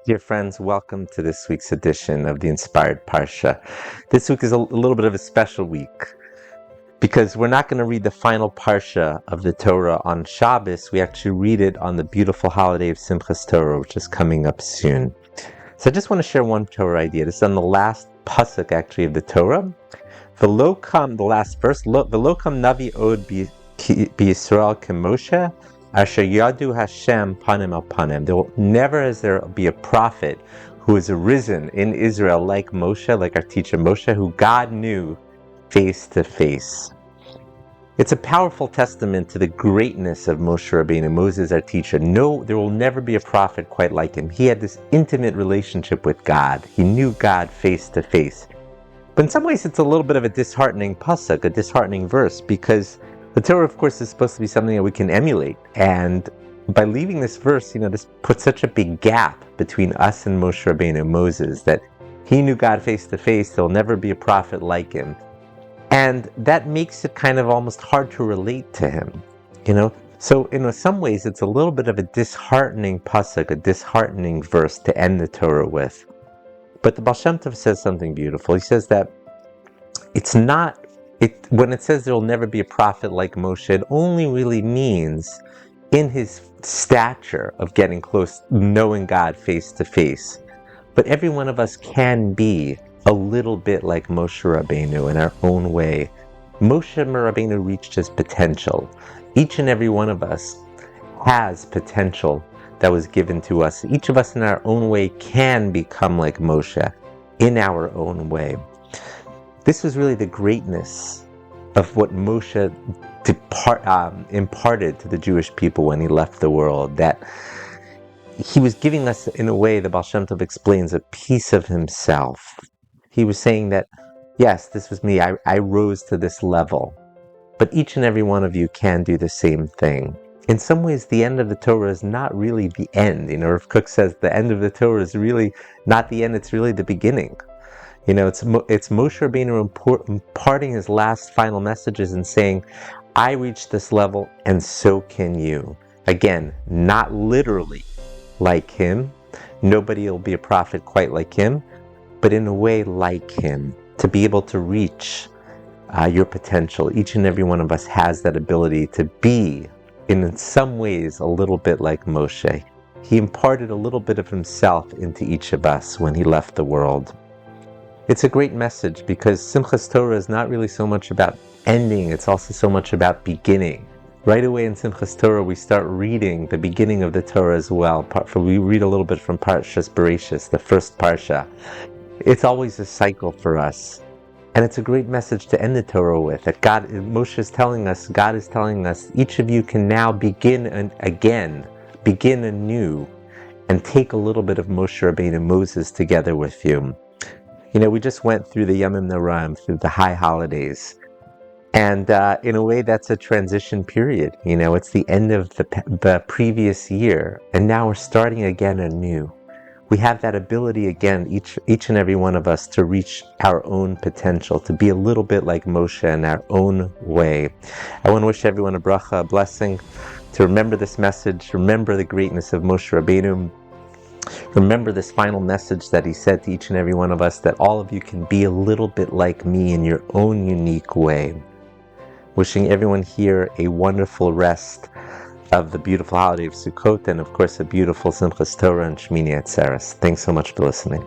Dear friends, welcome to this week's edition of the Inspired Parsha. This week is a little bit of a special week because we're not going to read the final Parsha of the Torah on Shabbos. We actually read it on the beautiful holiday of Simchas Torah, which is coming up soon. So I just want to share one Torah idea. This is on the last pasuk actually of the Torah. Velokam, the last verse, Velokam Navi Od B'Yisrael Kemoshe, Asher Yadu Hashem Panim al Panim. There will never has there be a prophet who has arisen in Israel like Moshe, like our teacher Moshe, who God knew face to face. It's a powerful testament to the greatness of Moshe Rabbeinu, Moses, our teacher. No, there will never be a prophet quite like him. He had this intimate relationship with God. He knew God face to face. But in some ways, it's a little bit of a disheartening pasuk, a disheartening verse, because the Torah, of course, is supposed to be something that we can emulate. And by leaving this verse, this puts such a big gap between us and Moshe Rabbeinu, Moses, that he knew God face to face. There'll never be a prophet like him. And that makes it kind of almost hard to relate to him, So in some ways, it's a little bit of a disheartening pasuk, a disheartening verse to end the Torah with. But the Baal Shem Tov says something beautiful. He says that when it says there will never be a prophet like Moshe, it only really means in his stature of getting close, knowing God face to face. But every one of us can be a little bit like Moshe Rabbeinu in our own way. Moshe Rabbeinu reached his potential. Each and every one of us has potential that was given to us. Each of us in our own way can become like Moshe in our own way. This was really the greatness of what Moshe imparted to the Jewish people when he left the world, that he was giving us, in a way, the Baal Shem Tov explains, a piece of himself. He was saying that, yes, this was me, I rose to this level, but each and every one of you can do the same thing. In some ways, the end of the Torah is not really the end. Rav Kook says the end of the Torah is really not the end, it's really the beginning. It's Moshe Rabbeinu imparting his last final messages and saying, I reached this level and so can you. Again, not literally like him. Nobody will be a prophet quite like him, but in a way like him, to be able to reach your potential. Each and every one of us has that ability to be, in some ways, a little bit like Moshe. He imparted a little bit of himself into each of us when he left the world. It's a great message because Simchas Torah is not really so much about ending, it's also so much about beginning. Right away in Simchas Torah, we start reading the beginning of the Torah as well. We read a little bit from Parshas Bereshis, the first Parsha. It's always a cycle for us. And it's a great message to end the Torah with, that Moshe is telling us, God is telling us, each of you can now begin anew, and take a little bit of Moshe Rabbeinu, Moses, together with you. We just went through the Yamim Noraim, through the high holidays. And in a way, that's a transition period. It's the end of the previous year, and now we're starting again anew. We have that ability again, each and every one of us, to reach our own potential, to be a little bit like Moshe in our own way. I want to wish everyone a bracha, a blessing, to remember this message, remember the greatness of Moshe Rabbeinu, remember this final message that he said to each and every one of us, that all of you can be a little bit like me in your own unique way. Wishing everyone here a wonderful rest of the beautiful holiday of Sukkot, and of course a beautiful Simchas Torah and Shmini Atzeres. Thanks so much for listening.